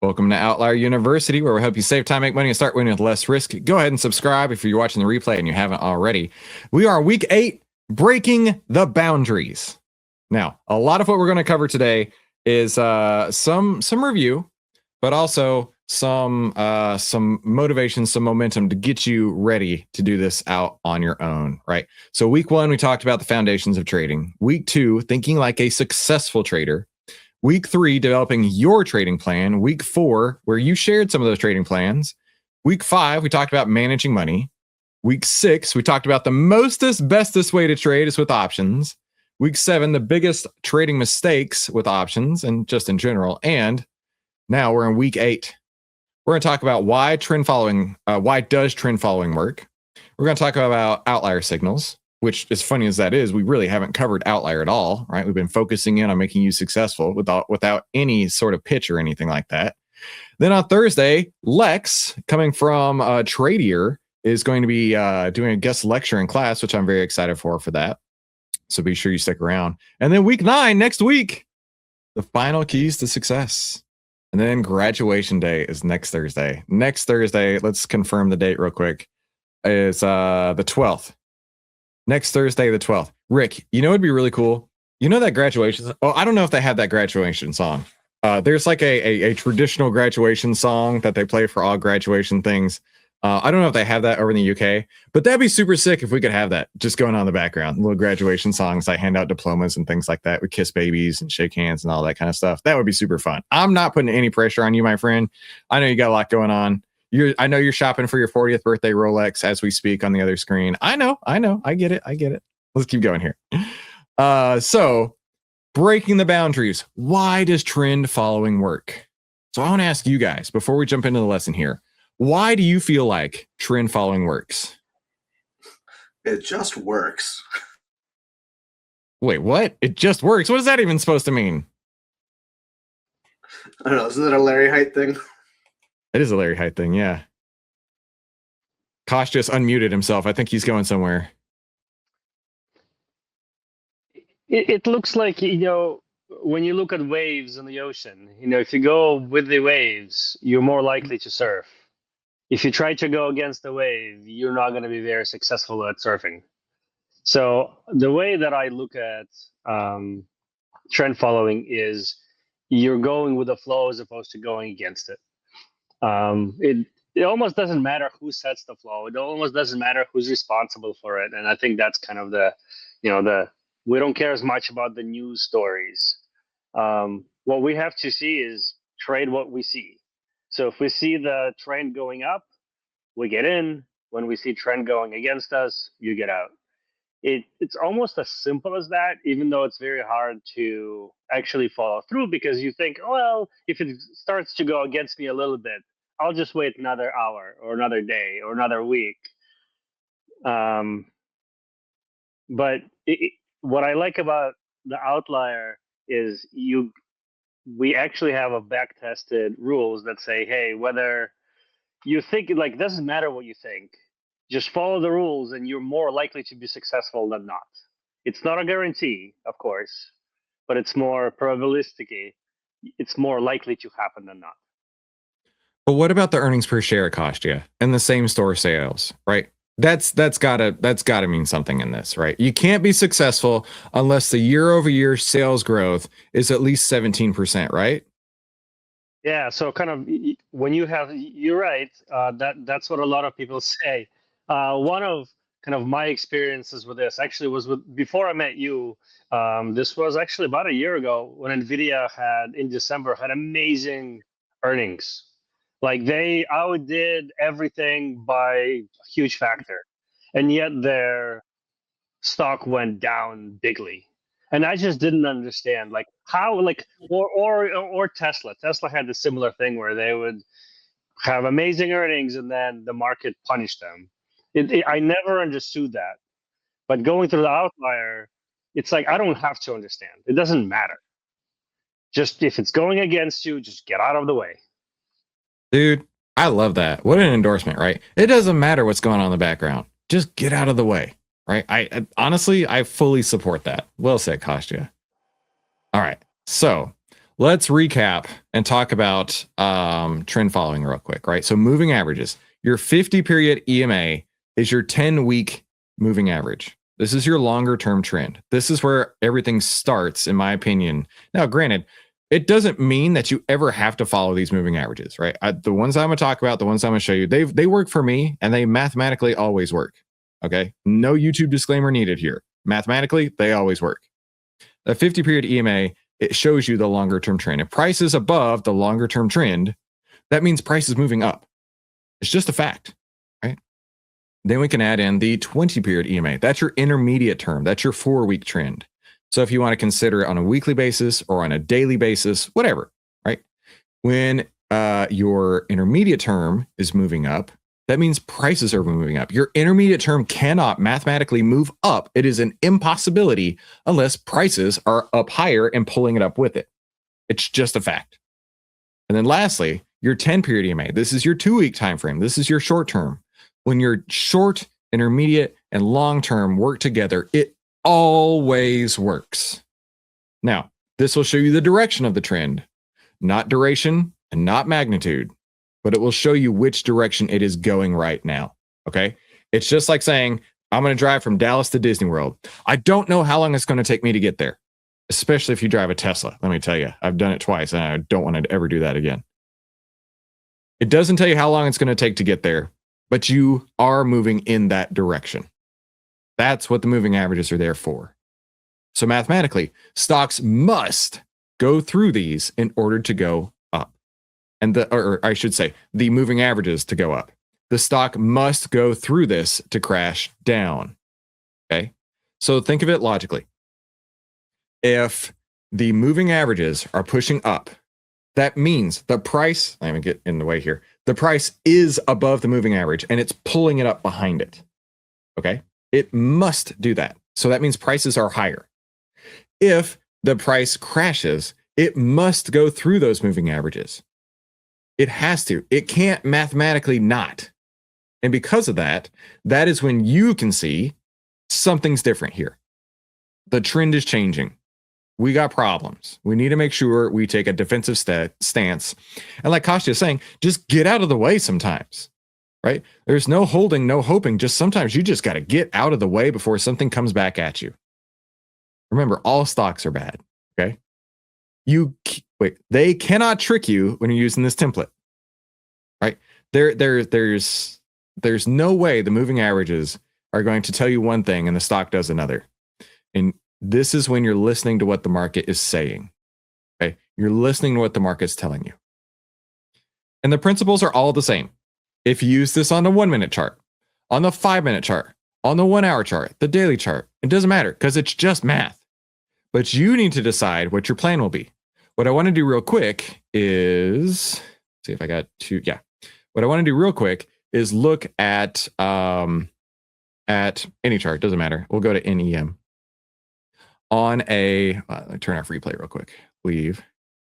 Welcome to OVTLYR University, where we help you save time, make money, and start winning with less risk. Go ahead and subscribe if you're watching the replay and you haven't already. We are week 8, breaking the boundaries. Now, a lot of what we're going to cover today is some review, but also some motivation, some momentum to get you ready to do this out on your own, right? So week 1, we talked about the foundations of trading. Week 2, thinking like a successful trader. Week 3, developing your trading plan. Week 4, where you shared some of those trading plans. Week 5, we talked about managing money. Week 6, we talked about the bestest way to trade is with options. Week 7, the biggest trading mistakes with options and just in general. And now we're in week 8. We're going to talk about why does trend following work? We're going to talk about outlier signals, which, as funny as that is, we really haven't covered outlier at all, right? We've been focusing in on making you successful without any sort of pitch or anything like that. Then on Thursday, Lex, coming from Tradier, is going to be doing a guest lecture in class, which I'm very excited for that. So be sure you stick around. And then week 9, next week, the final keys to success. And then graduation day is next Thursday. Next Thursday, let's confirm the date real quick, is the 12th. Next Thursday, the 12th. Rick, you know it'd be really cool? You know that graduation? Oh, I don't know if they have that graduation song. There's like a traditional graduation song that they play for all graduation things. I don't know if they have that over in the UK, but that'd be super sick if we could have that just going on in the background. Little graduation songs, like hand out diplomas and things like that. We kiss babies and shake hands and all that kind of stuff. That would be super fun. I'm not putting any pressure on you, my friend. I know you got a lot going on. I know you're shopping for your 40th birthday Rolex as we speak on the other screen. I know. I get it. Let's keep going here. So breaking the boundaries. Why does trend following work? So I want to ask you guys before we jump into the lesson here. Why do you feel like trend following works? It just works. Wait, what? It just works? What is that even supposed to mean? I don't know. Isn't it a Larry Hite thing? It is a Larry Hite thing, yeah. Kosh just unmuted himself. I think he's going somewhere. It looks like, when you look at waves in the ocean, if you go with the waves, you're more likely to surf. If you try to go against the wave, you're not going to be very successful at surfing. So the way that I look at trend following is you're going with the flow as opposed to going against it. It almost doesn't matter who sets the flow. It almost doesn't matter who's responsible for it. And I think that's kind of we don't care as much about the news stories. What we have to see is trade what we see. So if we see the trend going up, we get in. When we see trend going against us, you get out. It's almost as simple as that, even though it's very hard to actually follow through, because you think, well, if it starts to go against me a little bit, I'll just wait another hour or another day or another week. But what I like about the outlier is we actually have a back-tested rules that say, hey, whether you think it doesn't matter what you think, just follow the rules and you're more likely to be successful than not. It's not a guarantee, of course, but it's more probabilistic. It's more likely to happen than not. But what about the earnings per share cost you and the same store sales, right? That's gotta mean something in this, right? You can't be successful unless the year-over-year sales growth is at least 17%, right? Yeah. So kind of when you're right. That's what a lot of people say. One of kind of my experiences with this actually was before I met you. This was actually about a year ago when NVIDIA in December had amazing earnings. Like they outdid everything by a huge factor, and yet their stock went down bigly. And I just didn't understand how or Tesla. Tesla had a similar thing where they would have amazing earnings and then the market punished them. I never understood that. But going through the outlier, it's like I don't have to understand. It doesn't matter. Just if it's going against you, just get out of the way. Dude, I love that. What an endorsement, right? It doesn't matter what's going on in the background. Just get out of the way, right? I honestly, I fully support that. Well said, Kostya. All right. So let's recap and talk about trend following real quick, right? So moving averages, your 50 period EMA is your 10-week moving average. This is your longer term trend. This is where everything starts, in my opinion. Now, granted, it doesn't mean that you ever have to follow these moving averages, right? The ones I'm going to talk about, the ones I'm going to show you, they work for me, and they mathematically always work. Okay, no YouTube disclaimer needed here. Mathematically, they always work. The 50 period EMA, it shows you the longer term trend. If price is above the longer term trend, that means price is moving up. It's just a fact, right? Then we can add in the 20 period EMA. That's your intermediate term. That's your 4-week trend. So if you want to consider it on a weekly basis or on a daily basis, whatever, right? When your intermediate term is moving up, that means prices are moving up. Your intermediate term cannot mathematically move up. It is an impossibility unless prices are up higher and pulling it up with it. It's just a fact. And then lastly, your 10 period EMA. This is your 2-week time frame. This is your short term. When your short, intermediate, and long term work together, it always works. Now, this will show you the direction of the trend, not duration and not magnitude, but it will show you which direction it is going right now. Okay. It's just like saying, I'm going to drive from Dallas to Disney World. I don't know how long it's going to take me to get there, especially if you drive a Tesla. Let me tell you, I've done it twice and I don't want to ever do that again. It doesn't tell you how long it's going to take to get there, but you are moving in that direction. That's what the moving averages are there for. So mathematically, stocks must go through these in order to go up. And or I should say, the moving averages to go up. The stock must go through this to crash down. Okay? So think of it logically. If the moving averages are pushing up, that means the price, let me get in the way here. The price is above the moving average and it's pulling it up behind it. Okay? It must do that. So that means prices are higher. If the price crashes, it must go through those moving averages. It has to. It can't mathematically not. And because of that, that is when you can see something's different here. The trend is changing. We got problems. We need to make sure we take a defensive stance. And like Kostya is saying, just get out of the way sometimes, right? There's no holding, no hoping. Just sometimes you just got to get out of the way before something comes back at you. Remember, all stocks are bad, okay? They cannot trick you when you're using this template, right? There's no way the moving averages are going to tell you one thing and the stock does another. And this is when you're listening to what the market is saying. Okay? You're listening to what the market's telling you. And the principles are all the same. If you use this on the 1-minute chart, on the 5-minute chart, on the 1-hour chart, the daily chart, it doesn't matter because it's just math. But you need to decide what your plan will be. What I want to do real quick is, see if I got two. Yeah. What I want to do real quick is look at any chart. Doesn't matter. We'll go to NEM. On a, let me turn off replay real quick. Leave.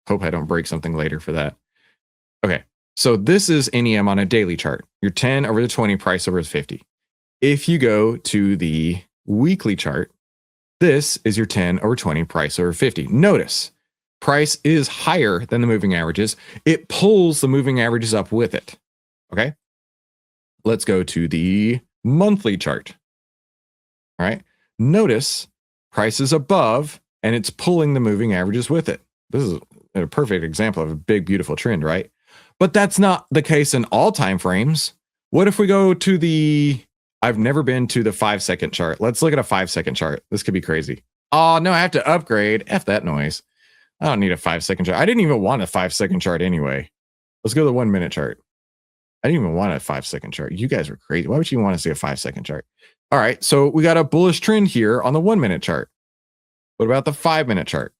Hope I don't break something later for that. Okay. So this is NEM on a daily chart. Your 10 over the 20, price over the 50. If you go to the weekly chart, this is your 10 over 20, price over 50. Notice, price is higher than the moving averages. It pulls the moving averages up with it. Okay. Let's go to the monthly chart. All right. Notice, price is above and it's pulling the moving averages with it. This is a perfect example of a big, beautiful trend, right? But that's not the case in all time frames. What if we go to the, I've never been to the 5-second chart. Let's look at a 5-second chart. This could be crazy. Oh, no, I have to upgrade. F that noise. I don't need a 5-second chart. I didn't even want a 5-second chart anyway. Let's go to the 1-minute chart. I didn't even want a 5-second chart. You guys are crazy. Why would you want to see a 5-second chart? All right, so we got a bullish trend here on the 1-minute chart. What about the 5-minute chart?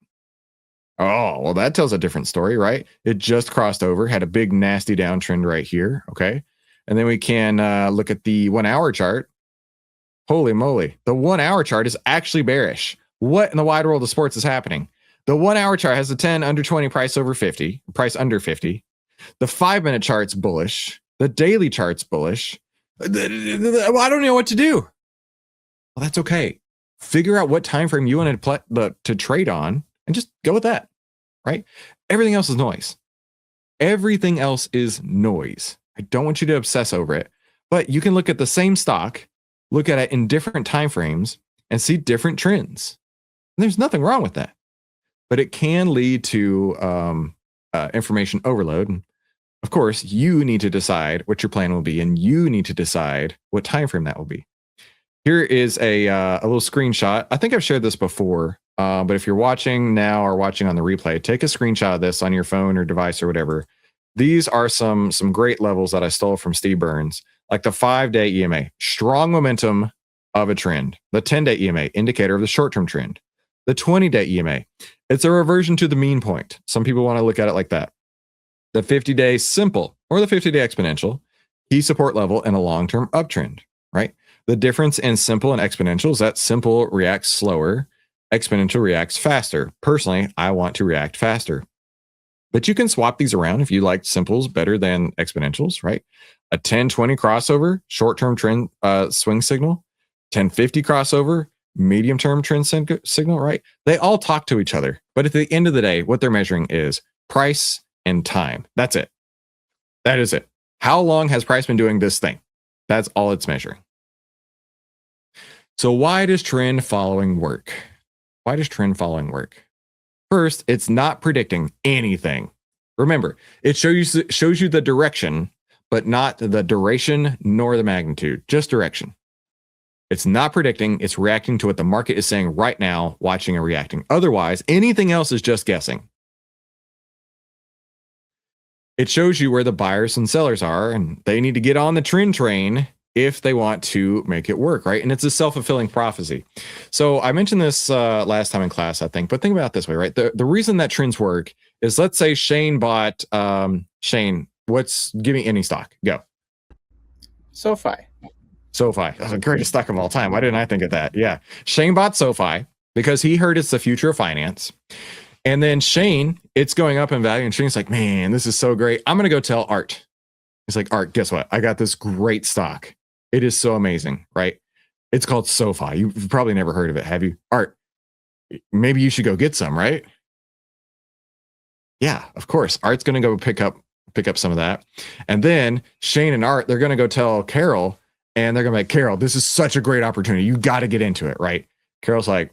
Oh, well, that tells a different story, right? It just crossed over, had a big nasty downtrend right here, okay? And then we can look at the 1-hour chart. Holy moly, the 1-hour chart is actually bearish. What in the wide world of sports is happening? The 1-hour chart has a 10 under 20, price over 50, price under 50. The 5-minute chart's bullish. The daily chart's bullish. I don't know what to do. Well, that's okay. Figure out what time frame you want to trade on and just go with that, right? Everything else is noise. Everything else is noise. I don't want you to obsess over it, but you can look at the same stock, look at it in different time frames, and see different trends. And there's nothing wrong with that, but it can lead to information overload. And of course, you need to decide what your plan will be, and you need to decide what time frame that will be. Here is a little screenshot. I think I've shared this before, but if you're watching now or watching on the replay, take a screenshot of this on your phone or device or whatever. These are some great levels that I stole from Steve Burns, like the 5-day EMA, strong momentum of a trend. The 10-day EMA, indicator of the short-term trend. The 20-day EMA, it's a reversion to the mean point. Some people want to look at it like that. The 50-day simple or the 50-day exponential, key support level in a long-term uptrend, right? The difference in simple and exponential is that simple reacts slower, exponential reacts faster. Personally, I want to react faster. But you can swap these around if you like simples better than exponentials, right? A 10-20 crossover, short-term trend swing signal, 10-50 crossover, medium-term trend signal, right? They all talk to each other. But at the end of the day, what they're measuring is price and time. That's it. That is it. How long has price been doing this thing? That's all it's measuring. So why does trend following work? Why does trend following work? First, it's not predicting anything. Remember, it shows you the direction, but not the duration nor the magnitude, just direction. It's not predicting, it's reacting to what the market is saying right now, watching and reacting. Otherwise, anything else is just guessing. It shows you where the buyers and sellers are, and they need to get on the trend train if they want to make it work, right? And it's a self-fulfilling prophecy. So I mentioned this last time in class, I think, but think about it this way, right? The reason that trends work is, let's say Shane bought, Shane, give me any stock, go. SoFi. That's the greatest stock of all time. Why didn't I think of that? Yeah. Shane bought SoFi because he heard it's the future of finance. And then Shane, it's going up in value, and Shane's like, man, this is so great. I'm going to go tell Art. He's like, Art, guess what? I got this great stock. It is so amazing, right? It's called SoFi. You've probably never heard of it, have you? Art, maybe you should go get some, right? Yeah, of course. Art's going to go pick up some of that. And then Shane and Art, they're going to go tell Carol, and they're going to be like, Carol, this is such a great opportunity. You got to get into it, right? Carol's like,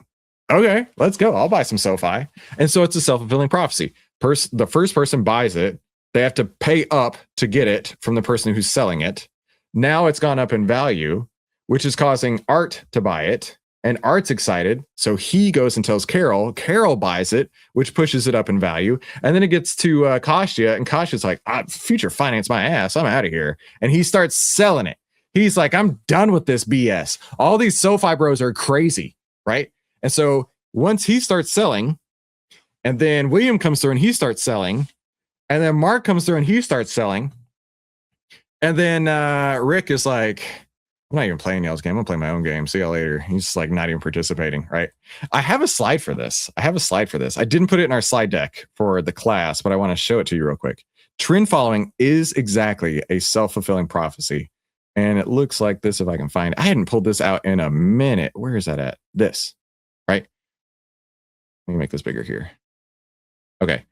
okay, let's go. I'll buy some SoFi. And so it's a self-fulfilling prophecy. The first person buys it. They have to pay up to get it from the person who's selling it. Now it's gone up in value, which is causing Art to buy it. And Art's excited. So he goes and tells Carol. Carol buys it, which pushes it up in value. And then it gets to Kostya. And Kostya's like, future finance my ass. I'm out of here. And he starts selling it. He's like, I'm done with this BS. All these SoFi bros are crazy, right? And so once he starts selling, and then William comes through and he starts selling, and then Mark comes through and he starts selling, and then Rick is like, I'm not even playing y'all's game. I'm playing my own game. See y'all later. He's just like not even participating, right? I have a slide for this. I didn't put it in our slide deck for the class, but I want to show it to you real quick. Trend following is exactly a self-fulfilling prophecy. And it looks like this, if I can find it. I hadn't pulled this out in a minute. Where is that at? This, right? Let me make this bigger here. Okay.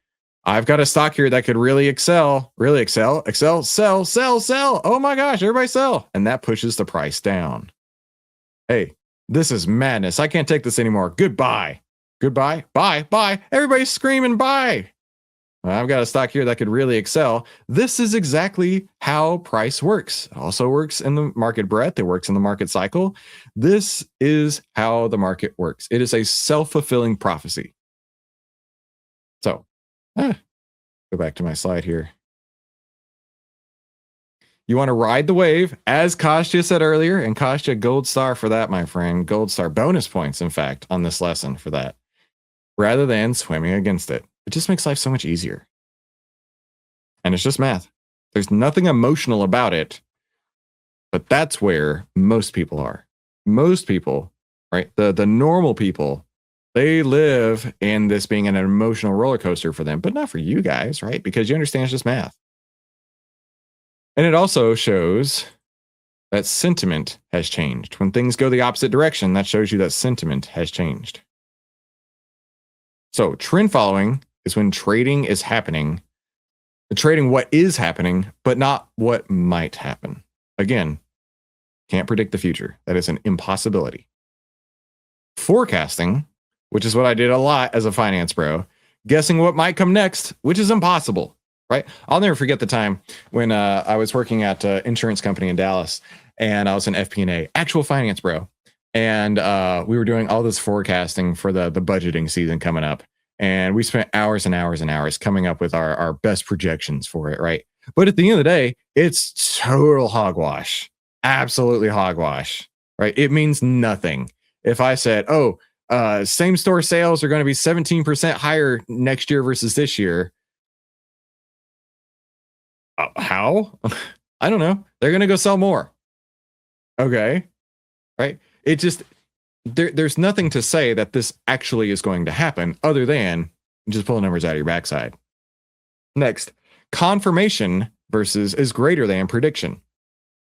I've got a stock here that could really excel, sell. Oh my gosh, everybody sell. And that pushes the price down. Hey, this is madness. I can't take this anymore. Goodbye. Bye. Everybody's screaming buy. I've got a stock here that could really excel. This is exactly how price works. It also works in the market breadth. It works in the market cycle. This is how the market works. It is a self-fulfilling prophecy. So, go back to my slide here. You want to ride the wave, as Kostya said earlier, and Kostya, gold star for that, my friend. Gold star, bonus points, in fact, on this lesson for that, rather than swimming against it. It just makes life so much easier. And it's just math. There's nothing emotional about it, but that's where most people are. Most people, right? The normal people, they live in this being an emotional roller coaster for them, but not for you guys, right? Because you understand it's just math. And it also shows that sentiment has changed. When things go the opposite direction, that shows you that sentiment has changed. So trend following is when trading is happening, trading what is happening, but not what might happen. Again, can't predict the future. That is an impossibility. Forecasting, which is what I did a lot as a finance bro, guessing what might come next, which is impossible, right? I'll never forget the time when I was working at an insurance company in Dallas, and I was an FP&A, actual finance bro. And we were doing all this forecasting for the budgeting season coming up. And we spent hours and hours and hours coming up with our best projections for it, right? But at the end of the day, it's total hogwash. Absolutely hogwash, right? It means nothing. If I said, oh, same store sales are going to be 17% higher next year versus this year. How? I don't know. They're going to go sell more. Okay. Right. It just, there's nothing to say that this actually is going to happen other than just pull numbers out of your backside. Next, confirmation versus is greater than prediction.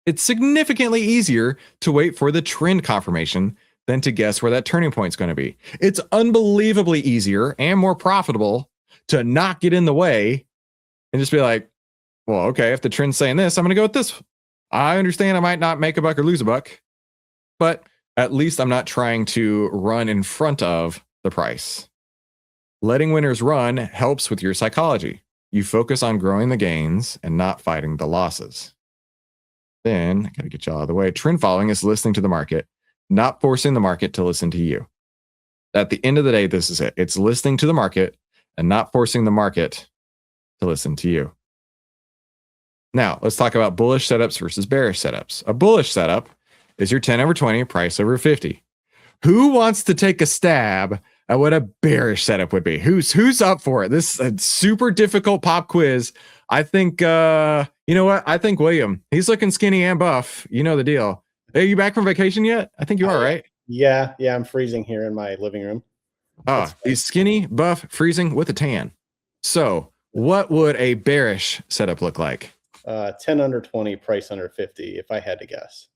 It's significantly easier to wait for the trend confirmation than to guess where that turning point is going to be. It's unbelievably easier and more profitable to not get in the way and just be like, well, okay, if the trend's saying this, I'm going to go with this. I understand I might not make a buck or lose a buck, but at least I'm not trying to run in front of the price. Letting winners run helps with your psychology. You focus on growing the gains and not fighting the losses. Then, I got to get you all out of the way. Trend following is listening to the market, not forcing the market to listen to you. At the end of the day, this is it. It's listening to the market and not forcing the market to listen to you. Now, let's talk about bullish setups versus bearish setups. A bullish setup is your 10 over 20, price over 50. Who wants to take a stab at what a bearish setup would be? Who's up for it? This is a super difficult pop quiz. I think, you know what? I think William, he's looking skinny and buff. You know the deal. Are you back from vacation yet? I think you are, right? Yeah, I'm freezing here in my living room. He's skinny, buff, freezing with a tan. So what would a bearish setup look like? 10 under 20, price under 50, if I had to guess.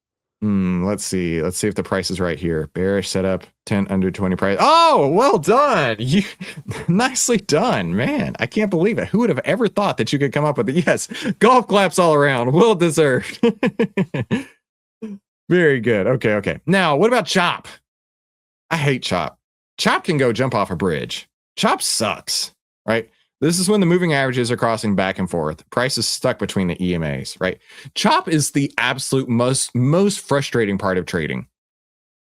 Let's see if the price is right here. Bearish setup, 10 under 20 price. Oh, well done. You nicely done, man. I can't believe it. Who would have ever thought that you could come up with it? Yes, golf claps all around. Well deserved. Very good. Okay. Now, what about chop? I hate chop. Chop can go jump off a bridge. Chop sucks, right? This is when the moving averages are crossing back and forth. Price is stuck between the EMAs, right? Chop is the absolute most frustrating part of trading.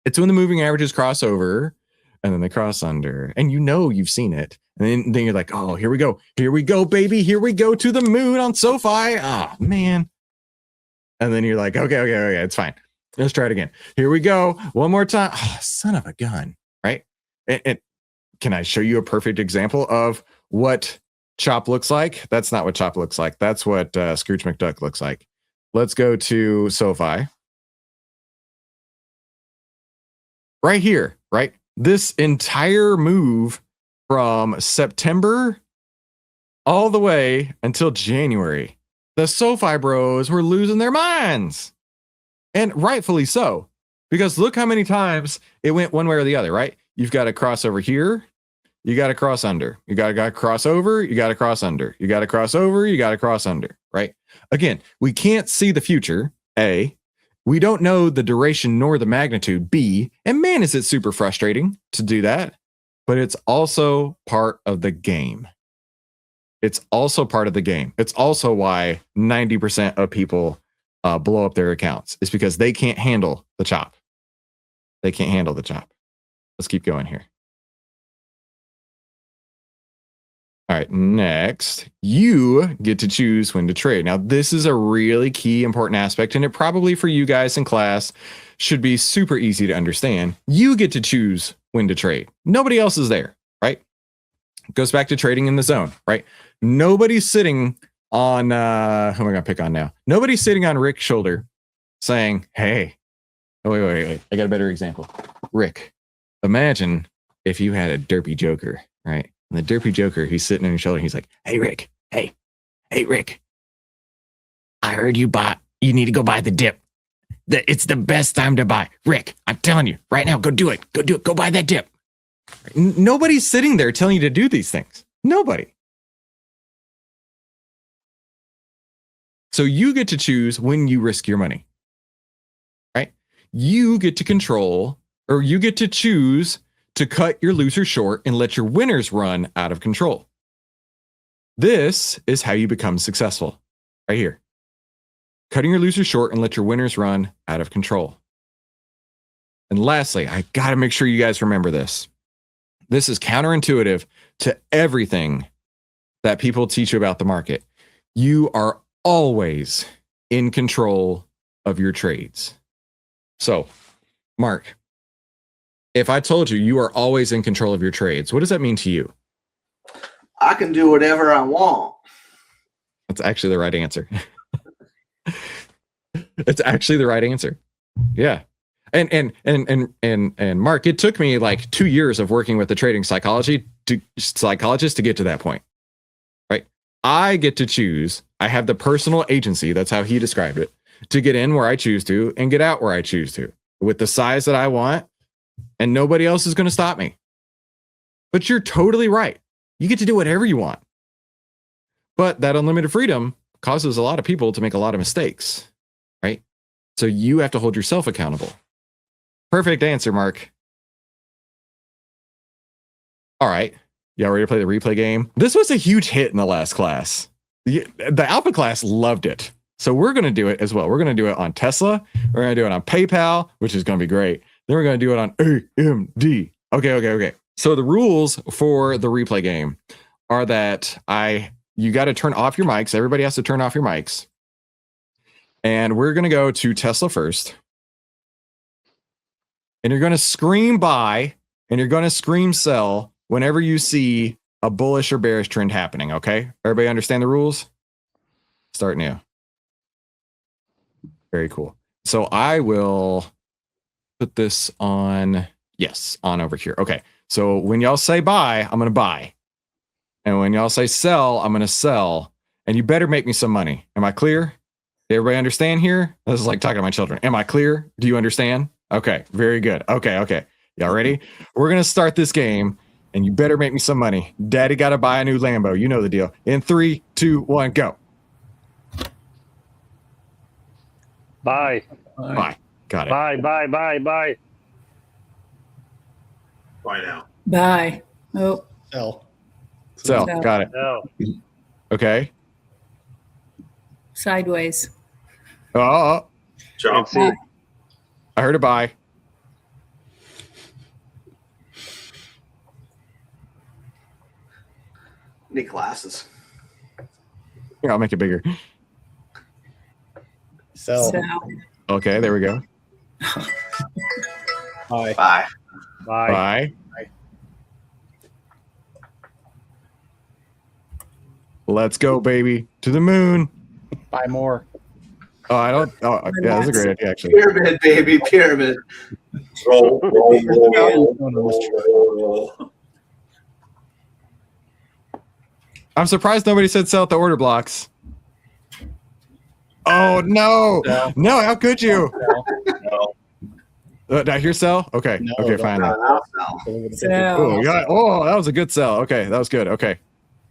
It's when the moving averages cross over and then they cross under, and you know you've seen it. And then you're like, oh, here we go, baby. Here we go to the moon on SoFi. Oh, man. And then you're like, okay, it's fine. Let's try it again. Here we go. One more time. Oh, son of a gun, right? And can I show you a perfect example of what chop looks like? That's not what chop looks like. That's what Scrooge McDuck looks like. Let's go to SoFi. Right here, right? This entire move from September all the way until January, the SoFi bros were losing their minds. And rightfully so, because look how many times it went one way or the other, right? You've got to cross over here. You got to cross under. You got to cross over. You got to cross under. You got to cross over. You got to cross under, right? Again, we can't see the future, A. We don't know the duration nor the magnitude, B. And man, is it super frustrating to do that. But it's also part of the game. It's also part of the game. It's also why 90% of people blow up their accounts. It's because they can't handle the chop. They can't handle the chop. Let's keep going here. All right, next, you get to choose when to trade. Now, this is a really key, important aspect, and it probably for you guys in class should be super easy to understand. You get to choose when to trade. Nobody else is there, right? It goes back to trading in the zone, right? Nobody's sitting on, who am I going to pick on now? Nobody's sitting on Rick's shoulder saying, hey, oh, wait. I got a better example. Rick, imagine if you had a derpy joker, right? And the derpy joker, he's sitting on your shoulder. He's like, hey, Rick, hey, Rick, I heard you need to go buy the dip. It's the best time to buy. Rick, I'm telling you right now, go do it. Go buy that dip. Nobody's sitting there telling you to do these things. Nobody. So you get to choose when you risk your money, right? You get to control, or you get to choose to cut your losers short and let your winners run out of control. This is how you become successful, right here. Cutting your losers short and let your winners run out of control. And lastly, I got to make sure you guys remember this. This is counterintuitive to everything that people teach you about the market. You are always in control of your trades. So, Mark, if I told you you are always in control of your trades, what does that mean to you? I can do whatever I want. That's actually the right answer. It's actually the right answer. Yeah. And Mark, it took me like 2 years of working with the trading psychologist to get to that point. Right? I get to choose. I have the personal agency, that's how he described it, to get in where I choose to and get out where I choose to, with the size that I want, and nobody else is going to stop me. But you're totally right. You get to do whatever you want. But that unlimited freedom causes a lot of people to make a lot of mistakes, right? So you have to hold yourself accountable. Perfect answer, Mark. All right. Y'all ready to play the replay game? This was a huge hit in the last class. The alpha class loved it. So we're going to do it as well. We're going to do it on Tesla. We're going to do it on PayPal, which is going to be great. Then we're going to do it on AMD. Okay. So the rules for the replay game are that you got to turn off your mics. Everybody has to turn off your mics. And we're going to go to Tesla first. And you're going to scream buy and you're going to scream sell whenever you see a bullish or bearish trend happening. Okay. Everybody understand the rules? Start new. Very cool. So I will put this on. Yes, on over here. Okay. So when y'all say buy, I'm going to buy. And when y'all say sell, I'm going to sell. And you better make me some money. Am I clear? Everybody understand here? This is like talking to my children. Am I clear? Do you understand? Okay. Very good. Okay. Y'all ready? We're going to start this game and you better make me some money. Daddy got to buy a new Lambo. You know the deal. In 3, 2, 1, go. Buy. Buy. Got it. Buy. Buy now. Buy. Oh, Sell. Sell. Sell. Got it. No. Okay. sideways. Oh, Jump. See. I heard a buy. Need glasses. Here, I'll make it bigger. Sell. Sell. Okay, there we go. Buy. Bye. Buy. Buy. Let's go, baby. To the moon. Buy more. Oh, I don't. Oh, yeah, that's a great idea, actually. Pyramid, baby. Pyramid. Roll. I'm surprised nobody said sell at the order blocks. Oh, no. Sell. No, how could you? Sell. Did I hear sell? Okay. No, Okay, don't. fine. Now sell. Sell. Oh, that was a good sell. Okay, that was good. Okay.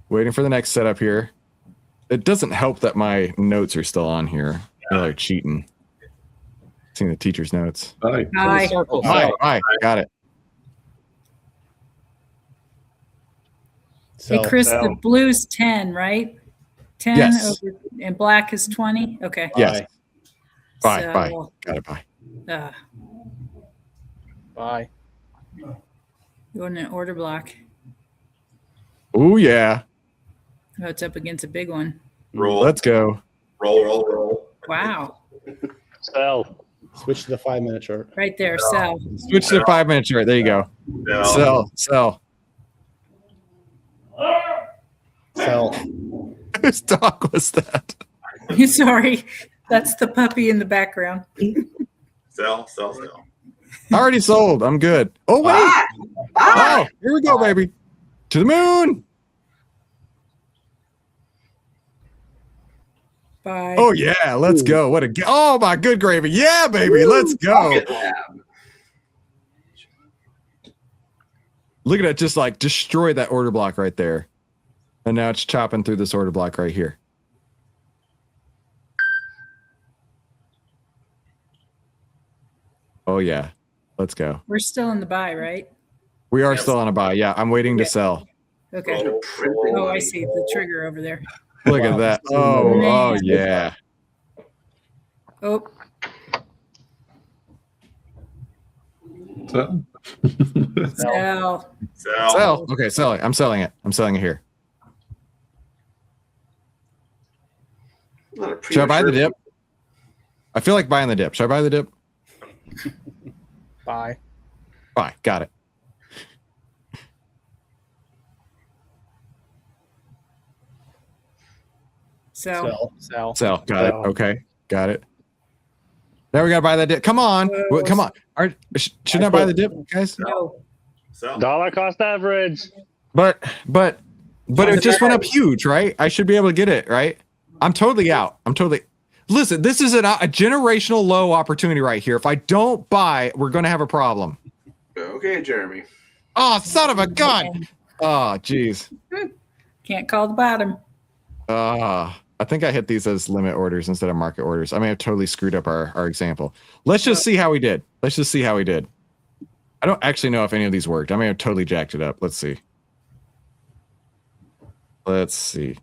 Waiting for the next setup here. It doesn't help that my notes are still on here. They're like cheating. Seeing the teacher's notes. Buy. Hi. Got it. Hey, Sell. Chris, Sell. the blue's 10, right? 10 Yes. over, and black is 20? Okay. Yes. Buy. So, Got it. Buy. Buy. You want an order block. Oh, yeah. Oh, it's up against a big one. Roll. Let's go. Roll. Wow. Sell. Switch to the 5-minute chart. Right there, sell. Switch to the 5-minute chart. There you go. Sell. Sell. Whose dog was that? Sorry. That's the puppy in the background. Sell. I already sold. I'm good. Oh, wait. Oh, here we go, baby. To the moon. Buy. Oh, yeah. Let's go. Oh, my good gravy. Yeah, baby. Let's go. Look at it. Just like destroy that order block right there. And now it's chopping through this order block right here. Oh yeah, let's go. We're still in the buy, right? We are Yes. still on a buy. Yeah, I'm waiting to sell. Okay. Roll, Oh, I roll. see the trigger over there. Look at Wow. that. Oh Man. yeah. Oh, So, sell. Sell. Sell. Okay, selling. I'm selling it. I'm selling it here. Not a Should I buy the premature- dip? I feel like buying the dip. Should I buy the dip? Buy. Buy. Got it. Sell. Sell. Sell. Got it. Sell. Okay. Got it. Now we gotta buy that dip. Come on. Whoa. Come on. Shouldn't I buy the dip, guys? No. Sell. Dollar cost average. But it just went up huge, right? I should be able to get it, right? I'm totally out. I'm totally. Listen, this is a generational low opportunity right here. If I don't buy, we're gonna have a problem. Okay, Jeremy. Oh, son of a gun! Oh, jeez. Can't call the bottom. I think I hit these as limit orders instead of market orders. I may have totally screwed up our example. Let's just see how we did. Let's just see how we did. I don't actually know if any of these worked. I may have totally jacked it up. Let's see. Let's see.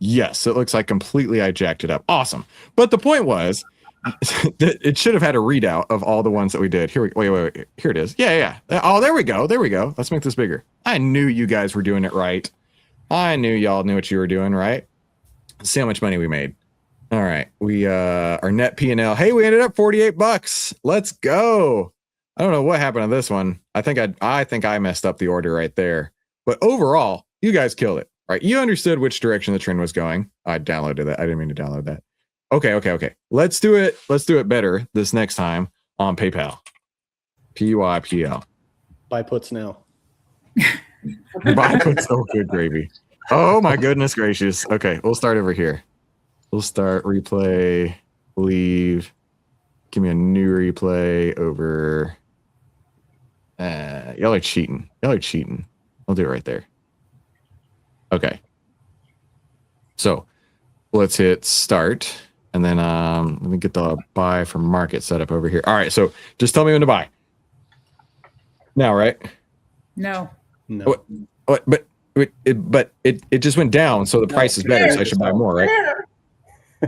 Yes, it looks like completely I jacked it up. Awesome. But the point was that it should have had a readout of all the ones that we did. Here we wait. Here it is. Yeah. Oh, there we go. There we go. Let's make this bigger. I knew you guys were doing it right. I knew y'all knew what you were doing, right? See how much money we made. All right. We our net P&L. Hey, we ended up $48. Let's go. I don't know what happened to this one. I think I messed up the order right there. But overall, you guys killed it. Right? You understood which direction the trend was going. I downloaded that. I didn't mean to download that. Okay. Let's do it. Let's do it better this next time on PayPal. PYPL. Buy puts now. Buy puts. Oh, good gravy. Oh my goodness gracious. Okay, we'll start over here. We'll start replay, leave. Give me a new replay over. Y'all are cheating. I'll do it right there. Okay. So let's hit start. And then let me get the buy from market set up over here. All right, so just tell me when to buy. Now, right? No. No. But it just went down, so the price is better, so I should buy more, right?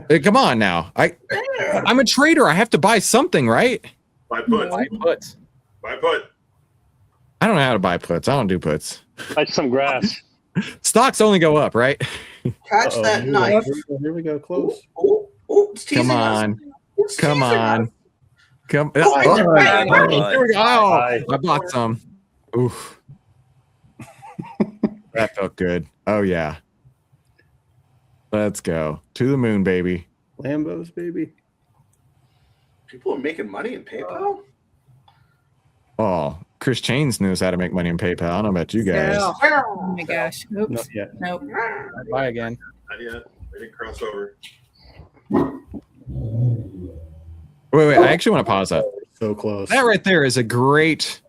Hey, come on now. I'm a trader. I have to buy something, right? Buy put. Buy puts. Buy put. I don't know how to buy puts. I don't do puts. Like some grass. Stocks only go up, right? Catch Uh-oh, that here we knife. go, Here we go. Close. It's teasing Come us. on. It's Come teasing on. us. Come. Oh, Oh, Bye. here we go. Oh, Bye. I bought some. Oof. That felt good. Oh yeah. Let's go to the moon, baby. Lambos, baby. People are making money in PayPal. Oh, Chris Chains knows how to make money in PayPal. I don't know about you guys. Sell. Oh my gosh. Oops. Not yet. Nope. Buy again. Not yet. We didn't cross over. Wait. I actually want to pause that. So close. That right there is a great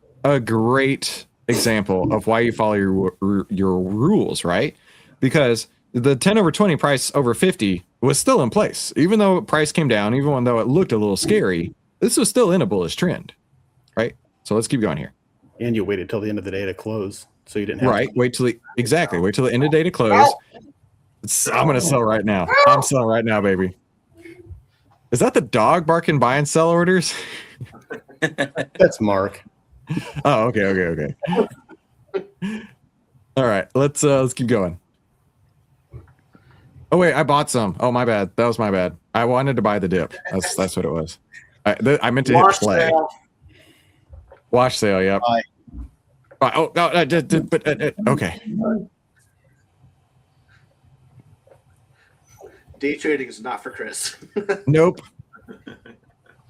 example of why you follow your rules, right? Because the 10 over 20 price over 50 was still in place, even though price came down, even though it looked a little scary. This was still in a bullish trend, right? So let's keep going here. And you waited till the end of the day to close, so you didn't have Right. Wait till the end of day to close. I'm gonna sell right now. I'm selling right now, baby. Is that the dog barking buy and sell orders? That's Mark. Oh, okay. All right, let's keep going. Oh wait, I bought some. Oh my bad. That was my bad. I wanted to buy the dip. That's what it was. I meant to hit Wash play. sale. Wash sale. Yep. Buy. Oh no, okay. Day trading is not for Chris. Nope.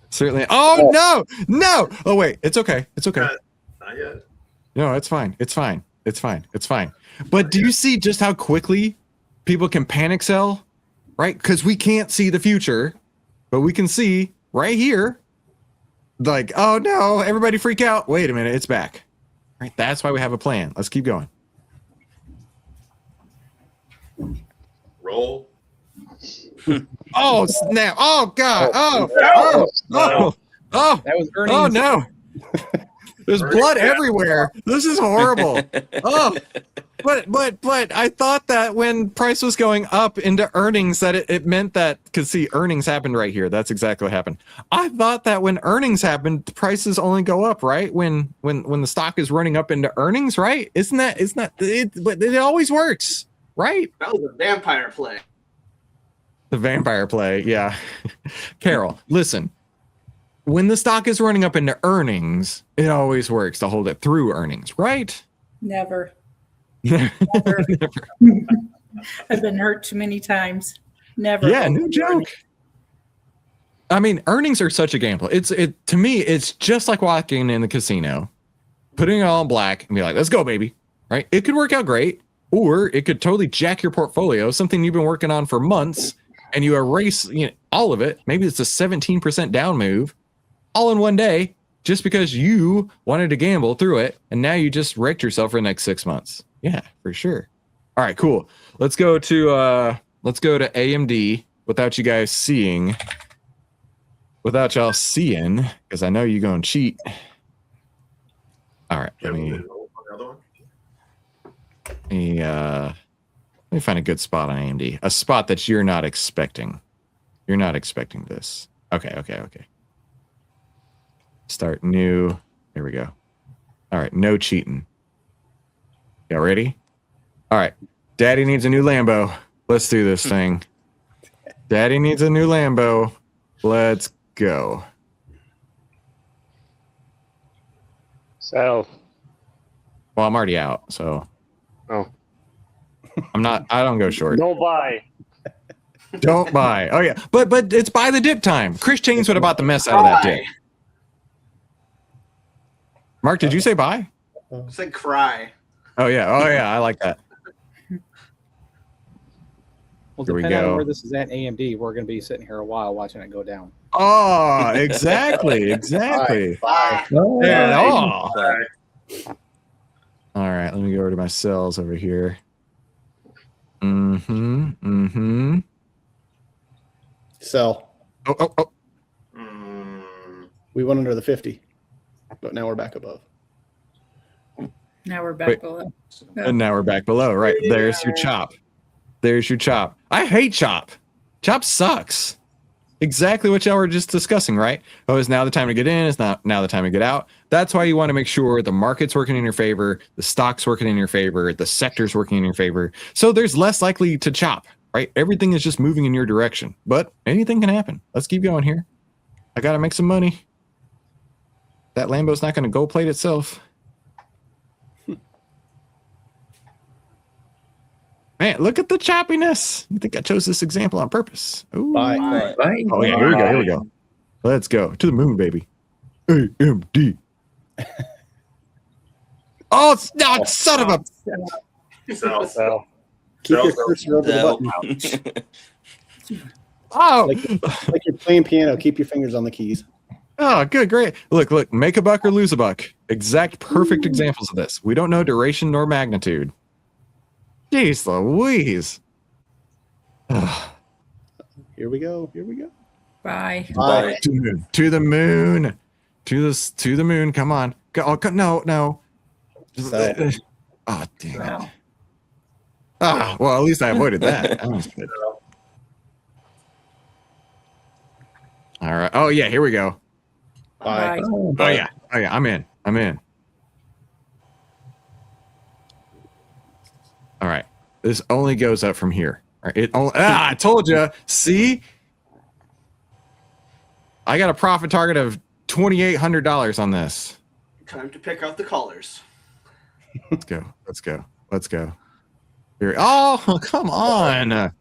Certainly. Oh no. Oh wait, it's okay. Not yet. No, it's fine. It's fine. But do you see just how quickly people can panic sell? Right? Because we can't see the future, but we can see right here. Like, oh no, everybody freak out. Wait a minute, it's back. Right? That's why we have a plan. Let's keep going. Roll. Oh snap! Oh god! Oh! Oh! That was earnings. Oh no! There's blood everywhere. This is horrible. Oh, but I thought that when price was going up into earnings that it meant that, because see, earnings happened right here. That's exactly what happened. I thought that when earnings happened, the prices only go up, right? When the stock is running up into earnings, right? Isn't it? But it always works, right? That was a vampire play. The vampire play, yeah. Carol, listen. When the stock is running up into earnings, it always works to hold it through earnings, right? Never. Never. I've been hurt too many times. Never. Yeah, no joke. I mean, earnings are such a gamble. To me, it's just like walking in the casino, putting it all in black and be like, let's go, baby. Right? It could work out great, or it could totally jack your portfolio, something you've been working on for months, and you erase all of it. Maybe it's a 17% down move all in one day, just because you wanted to gamble through it, and now you just wrecked yourself for the next 6 months. Yeah, for sure. All right, cool. Let's go to AMD without you guys seeing, without y'all seeing, because I know you're gonna cheat. All right, let me find a good spot on AMD, a spot that you're not expecting. You're not expecting this. Okay. Start new. Here we go. All right, no cheating. Y'all ready? All right. Daddy needs a new Lambo. Let's do this thing. Daddy needs a new Lambo. Let's go. So. Well, I'm already out, so. Oh. I don't go short. Don't buy. Don't buy. Oh yeah, but it's buy the dip time. Chris Chains would have bought the mess out of that dip. Mark, did you say buy? I said cry. Oh yeah, I like that. Well, Here we depending go. on where this is at AMD, we're going to be sitting here a while watching it go down. Oh, exactly. Bye. Yeah, all right, let me go over to my cells over here. Sell. Oh. We went under the 50, but now we're back above. Now we're back Wait. below. And now we're back below. Right. There's your chop. There's your chop. I hate chop. Chop sucks. Exactly what y'all were just discussing, right? Oh, is now the time to get in? Is not now the time to get out? That's why you want to make sure the market's working in your favor, the stock's working in your favor, the sector's working in your favor. So there's less likely to chop, right? Everything is just moving in your direction, but anything can happen. Let's keep going here. I got to make some money. That Lambo's not going to gold plate itself. Man, look at the choppiness. You think I chose this example on purpose? Ooh. Bye. Oh, yeah, here we go. Let's go. To the moon, baby. AMD. Oh, son of a... So. Keep your cursor over the button. Oh, Like you're playing piano, keep your fingers on the keys. oh, good, great. Look, make a buck or lose a buck. Exact perfect examples of this. We don't know duration nor magnitude. Jeez Louise. Here we go. Bye. Bye. To the moon. To the moon. Come on. No. Oh, damn it. Well, at least I avoided that. That was good. All right. Oh, yeah, here we go. Bye. Oh, yeah. I'm in. All right. This only goes up from here. All right. I told you. See? I got a profit target of $2,800 on this. Time to pick out the colors. Let's go. Here. Oh, come on.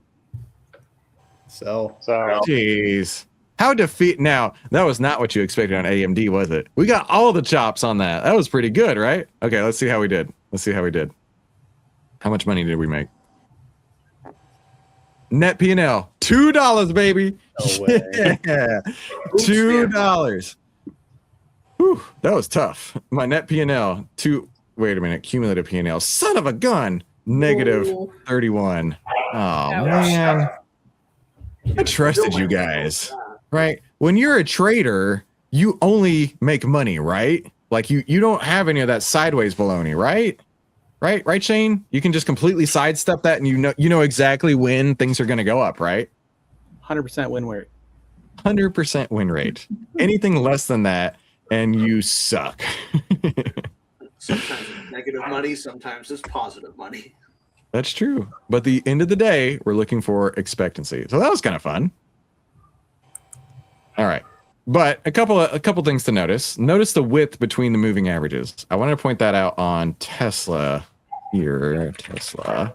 So Jeez. How defeat now? That was not what you expected on AMD, was it? We got all the chops on that. That was pretty good, right? Okay, let's see how we did. How much money did we make? Net P&L, $2, baby. No way. Yeah, $2. Whew, that was tough. My net P&L, wait a minute, cumulative P&L. Son of a gun, negative Ooh. 31. Oh, Ouch. man. I trusted you guys, right? When you're a trader, you only make money, right? Like you don't have any of that sideways baloney, right? Right, Shane? You can just completely sidestep that, and you know exactly when things are going to go up, right? 100% win rate. 100% win rate. Anything less than that, and you suck. Sometimes it's negative money, sometimes it's positive money. That's true. But the end of the day, we're looking for expectancy. So that was kind of fun. All right. But a couple things to notice. Notice the width between the moving averages. I want to point that out on Tesla here. Tesla.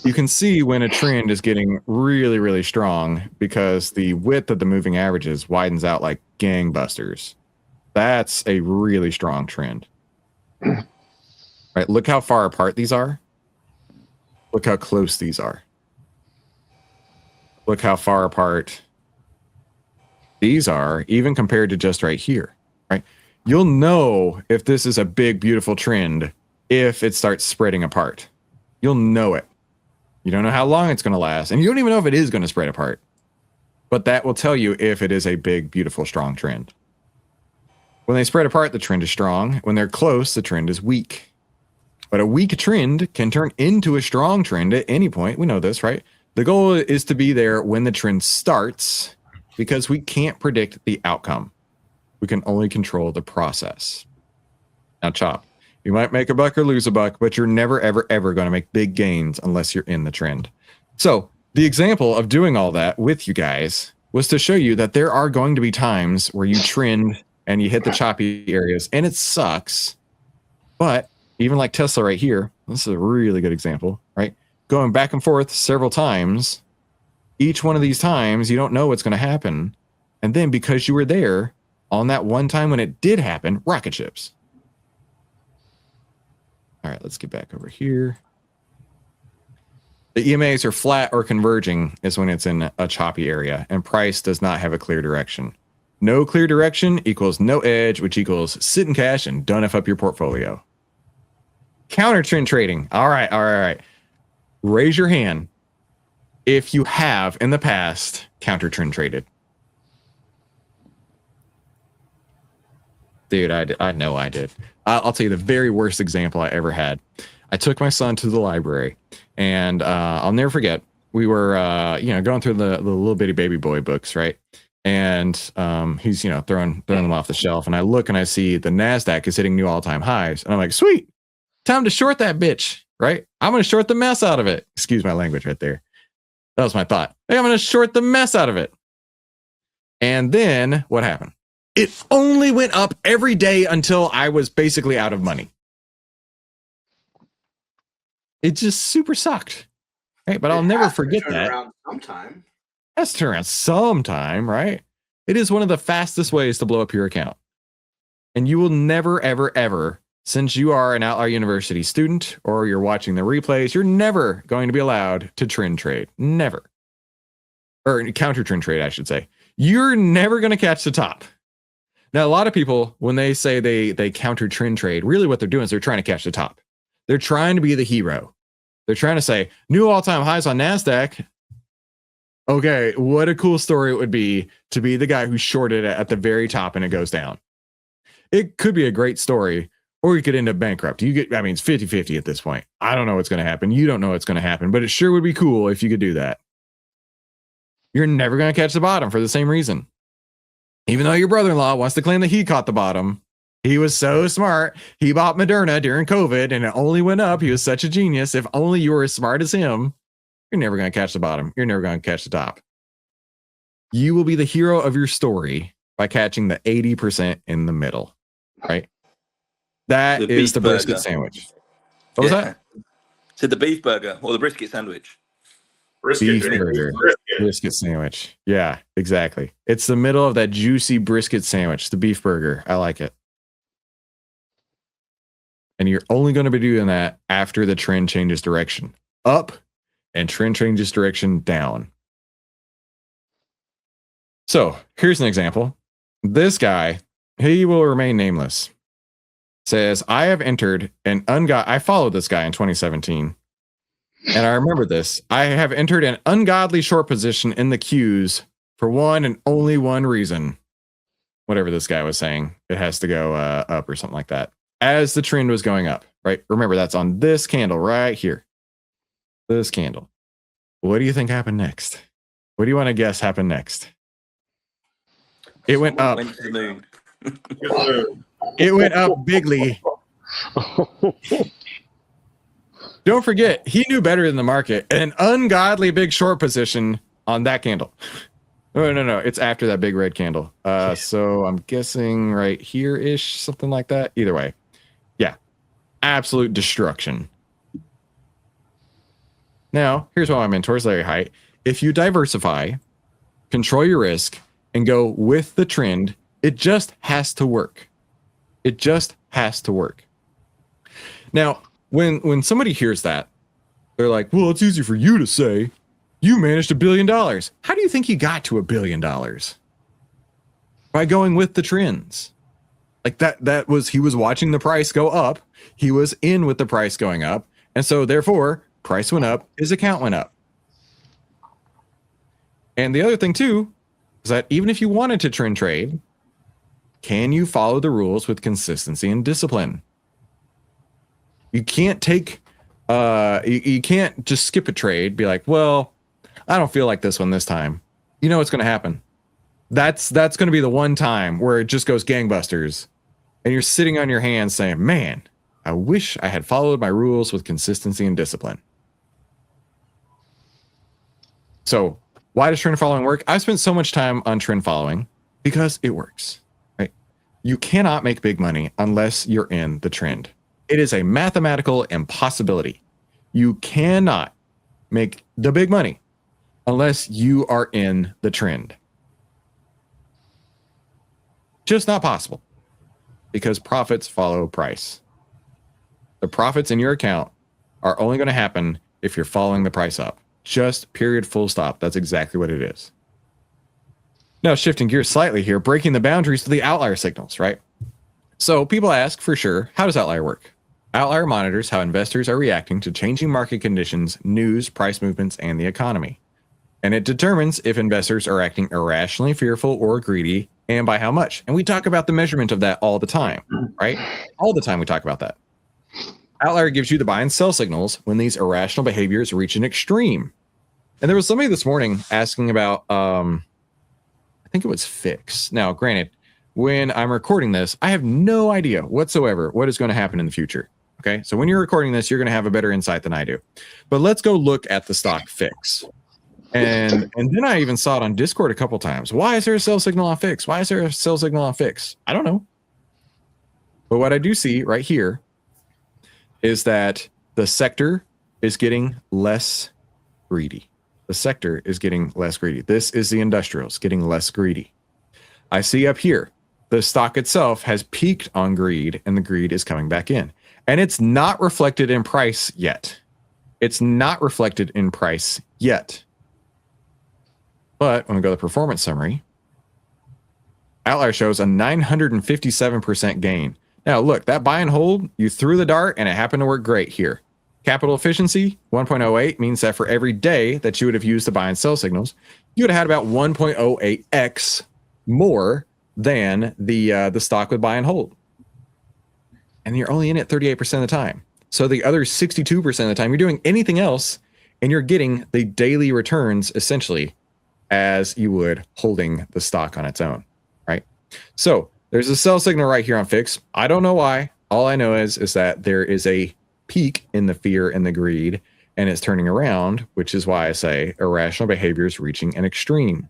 You can see when a trend is getting really, really strong because the width of the moving averages widens out like gangbusters. That's a really strong trend. Right? Look how far apart these are. Look how close these are. Look how far apart these are, even compared to just right here, right? You'll know if this is a big, beautiful trend if it starts spreading apart. You'll know it. You don't know how long it's going to last, and you don't even know if it is going to spread apart. But that will tell you if it is a big, beautiful, strong trend. When they spread apart, the trend is strong. When they're close, the trend is weak. But a weak trend can turn into a strong trend at any point. We know this, right? The goal is to be there when the trend starts because we can't predict the outcome. We can only control the process. Now, Chop, you might make a buck or lose a buck, but you're never, ever, ever going to make big gains unless you're in the trend. So the example of doing all that with you guys was to show you that there are going to be times where you trend and you hit the choppy areas and it sucks, but even like Tesla right here, this is a really good example, right? Going back and forth several times, each one of these times, you don't know what's going to happen. And then because you were there on that one time when it did happen, rocket ships. All right, let's get back over here. The EMAs are flat or converging is when it's in a choppy area, and price does not have a clear direction. No clear direction equals no edge, which equals sit in cash and don't F up your portfolio. Counter trend trading. All right. Raise your hand if you have in the past counter trend traded. Dude, I know I did. I'll tell you the very worst example I ever had. I took my son to the library, and I'll never forget. We were, going through the little bitty baby boy books, right? And he's, throwing them off the shelf, and I look and I see the Nasdaq is hitting new all-time highs, and I'm like, sweet. Time to short that bitch, right? I'm going to short the mess out of it. Excuse my language right there. That was my thought. Hey, I'm going to short the mess out of it. And then what happened? It only went up every day until I was basically out of money. It just super sucked. Right? But I'll never forget that. Around sometime. Has to turn around sometime, right? It is one of the fastest ways to blow up your account. And you will never, ever, ever, since you are an OVTLYR University student or you're watching the replays, you're never going to be allowed to trend trade. Never. Or counter trend trade, I should say. You're never going to catch the top. Now, a lot of people, when they say they counter trend trade, really what they're doing is they're trying to catch the top. They're trying to be the hero. They're trying to say, new all-time highs on NASDAQ. Okay, what a cool story it would be to be the guy who shorted it at the very top and it goes down. It could be a great story, or you could end up bankrupt. It's 50-50 at this point. I don't know what's going to happen. You don't know what's going to happen, but it sure would be cool if you could do that. You're never going to catch the bottom for the same reason. Even though your brother-in-law wants to claim that he caught the bottom, he was so smart. He bought Moderna during COVID and it only went up. He was such a genius. If only you were as smart as him, you're never going to catch the bottom. You're never going to catch the top. You will be the hero of your story by catching the 80% in the middle, right? That is the brisket sandwich. What was that? So the beef burger or the brisket sandwich. Beef burger, brisket sandwich. Yeah, exactly. It's the middle of that juicy brisket sandwich, the beef burger. I like it. And you're only going to be doing that after the trend changes direction up and trend changes direction down. So here's an example. This guy, he will remain nameless, says, I have entered an I followed this guy in 2017. And I remember this. I have entered an ungodly short position in the Qs for one and only one reason. Whatever this guy was saying, it has to go up or something like that. As the trend was going up, right? Remember, that's on this candle right here. This candle. What do you think happened next? What do you want to guess happened next? It went up. Went to the moon. It went up bigly. Don't forget, he knew better than the market. An ungodly big short position on that candle. No. It's after that big red candle. So I'm guessing right here-ish, something like that. Either way. Yeah. Absolute destruction. Now, here's what my mentors, Larry Hite. If you diversify, control your risk, and go with the trend, it just has to work. It just has to work. Now, when somebody hears that, they're like, well, it's easy for you to say. You managed $1 billion. How do you think you got to $1 billion? By going with the trends. Like that was, he was watching the price go up. He was in with the price going up. And so therefore, price went up, his account went up. And the other thing too, is that even if you wanted to trend trade, can you follow the rules with consistency and discipline? You can't take, you can't just skip a trade, be like, well, I don't feel like this one this time. You know what's going to happen. That's going to be the one time where it just goes gangbusters. And you're sitting on your hands saying, man, I wish I had followed my rules with consistency and discipline. So why does trend following work? I've spent so much time on trend following because it works, right? You cannot make big money unless you're in the trend. It is a mathematical impossibility. You cannot make the big money unless you are in the trend. Just not possible because profits follow price. The profits in your account are only going to happen if you're following the price up. Just period, full stop. That's exactly what it is. Now, shifting gears slightly here, breaking the boundaries to the outlier signals, right? So people ask for sure, how does outlier work? Outlier monitors how investors are reacting to changing market conditions, news, price movements, and the economy. And it determines if investors are acting irrationally fearful or greedy, and by how much. And we talk about the measurement of that all the time, right? All the time we talk about that. Outlier gives you the buy and sell signals when these irrational behaviors reach an extreme. And there was somebody this morning asking about, I think it was Fix. Now, granted, when I'm recording this, I have no idea whatsoever what is going to happen in the future. Okay, so when you're recording this, you're going to have a better insight than I do. But let's go look at the stock Fix. And then I even saw it on Discord a couple times. Why is there a sell signal on Fix? Why is there a sell signal on Fix? I don't know. But what I do see right here is that the sector is getting less greedy. The sector is getting less greedy. This is the industrials getting less greedy. I see up here, the stock itself has peaked on greed and the greed is coming back in. And it's not reflected in price yet. It's not reflected in price yet. But when we go to the performance summary, Outlier shows a 957% gain. Now look, that buy and hold, you threw the dart and it happened to work great here. Capital efficiency, 1.08 means that for every day that you would have used the buy and sell signals, you would have had about 1.08x more than the stock with buy and hold. And you're only in it 38% of the time. So the other 62% of the time, you're doing anything else and you're getting the daily returns essentially as you would holding the stock on its own, right? So there's a sell signal right here on Fix. I don't know why. All I know is that there is a peak in the fear and the greed and it's turning around, which is why I say irrational behavior is reaching an extreme.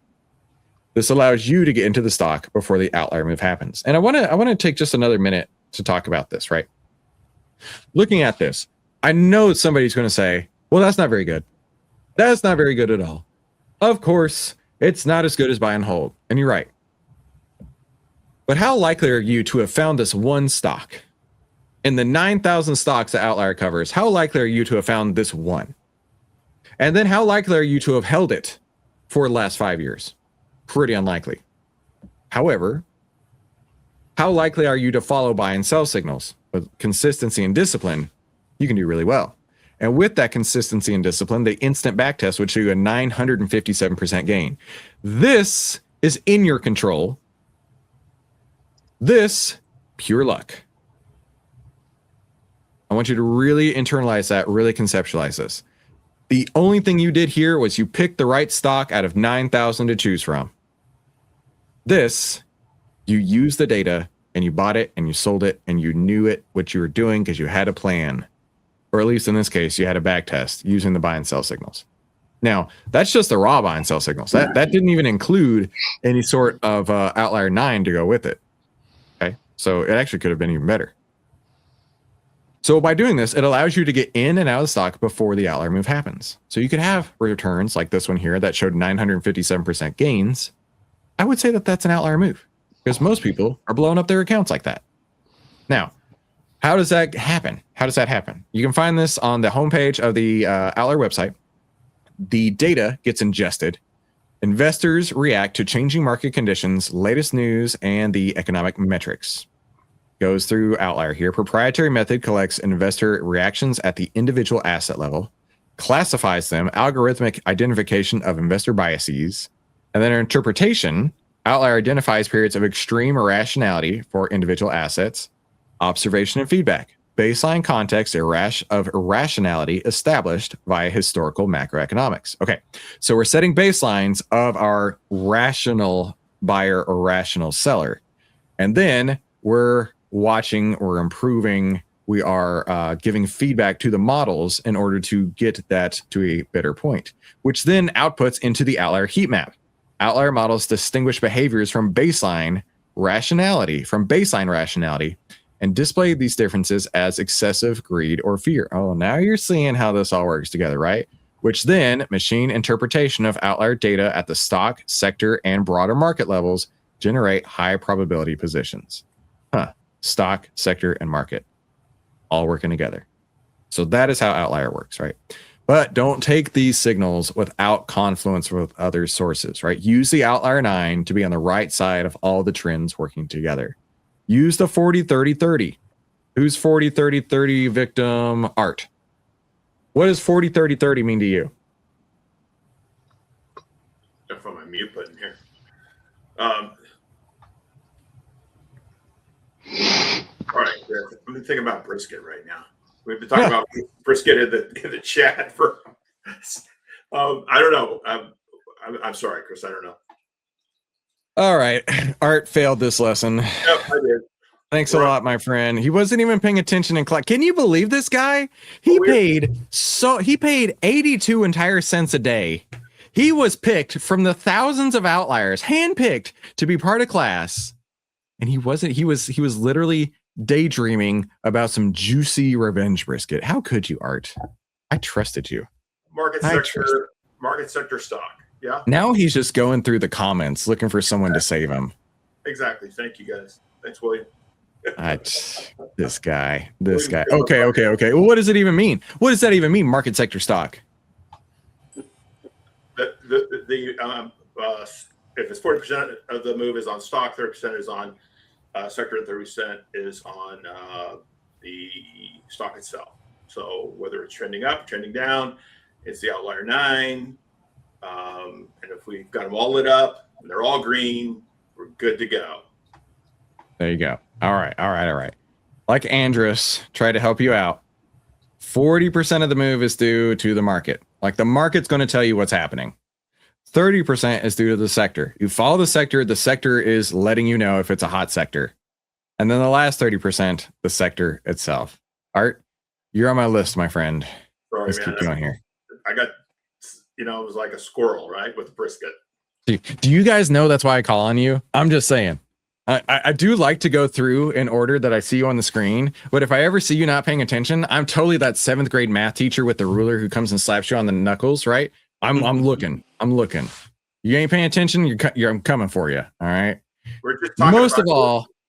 This allows you to get into the stock before the outlier move happens. And I want to take just another minute to talk about this, right? Looking at this, I know somebody's going to say, well, that's not very good. That's not very good at all. Of course, it's not as good as buy and hold. And you're right. But how likely are you to have found this one stock? In the 9,000 stocks that Outlier covers, how likely are you to have found this one? And then how likely are you to have held it for the last 5 years? Pretty unlikely. However, how likely are you to follow buy and sell signals? With consistency and discipline, you can do really well. And with that consistency and discipline, the instant back test would show you a 957% gain. This is in your control. This, pure luck. I want you to really internalize that, really conceptualize this. The only thing you did here was you picked the right stock out of 9,000 to choose from. This, you used the data and you bought it and you sold it and you knew what you were doing because you had a plan. Or at least in this case, you had a back test using the buy and sell signals. Now, that's just the raw buy and sell signals. That didn't even include any sort of outlier 9 to go with it. Okay, so it actually could have been even better. So by doing this, it allows you to get in and out of the stock before the outlier move happens. So you could have returns like this one here that showed 957% gains. I would say that that's an outlier move because most people are blowing up their accounts like that. Now, how does that happen? How does that happen? You can find this on the homepage of the outlier website. The data gets ingested. Investors react to changing market conditions, latest news, and the economic metrics. Goes through outlier here. Proprietary method collects investor reactions at the individual asset level, classifies them, algorithmic identification of investor biases, and then interpretation. Outlier identifies periods of extreme irrationality for individual assets, observation and feedback, baseline context of irrationality established via historical macroeconomics. Okay, so we're setting baselines of our rational buyer or rational seller, and then we're watching, we're improving, we are giving feedback to the models in order to get that to a better point, which then outputs into the outlier heat map. Outlier models distinguish behaviors from baseline rationality, and display these differences as excessive greed or fear. Oh, now you're seeing how this all works together, right? Which then machine interpretation of outlier data at the stock, sector, and broader market levels generate high probability positions. Stock, sector, and market all working together. So that is how outlier works, right? But don't take these signals without confluence with other sources, right? Use the outlier 9 to be on the right side of all the trends working together. Use the 40-30-30. Who's 40-30-30 victim? Art. What does 40-30-30 mean to you? If I'm on mute button here. All right, let me think about brisket right now. We've been talking about brisket in the chat for. I don't know. I'm sorry, Chris. I don't know. All right, Art failed this lesson. Yep, I did. Thanks a lot, my friend. He wasn't even paying attention in class. Can you believe this guy? He paid 82 entire cents a day. He was picked from the thousands of outliers, handpicked to be part of class. And he wasn't, he was literally daydreaming about some juicy revenge brisket. How could you, Art? I trusted you. Market sector stock. Yeah. Now he's just going through the comments looking for someone to save him. Exactly. Thank you, guys. Thanks, William. This guy. Okay. Well, what does it even mean? What does that even mean? Market sector stock. If it's 40% of the move is on stock, 30% is on sector, and 30% is on the stock itself. So whether it's trending up, trending down, it's the outlier 9. And if we've got them all lit up and they're all green, we're good to go. There you go. All right. Like Andrus tried to help you out. 40% of the move is due to the market. Like the market's going to tell you what's happening. 30% is due to the sector. You follow the sector is letting you know if it's a hot sector. And then the last 30%, the sector itself. Art, you're on my list, my friend. Sorry, Let's keep going here. I got, it was like a squirrel, right? With brisket. Do you guys know that's why I call on you? I'm just saying. I do like to go through in order that I see you on the screen, but if I ever see you not paying attention, I'm totally that 7th grade math teacher with the ruler who comes and slaps you on the knuckles, right? I'm looking. You ain't paying attention. I'm coming for you. All right. We're just talking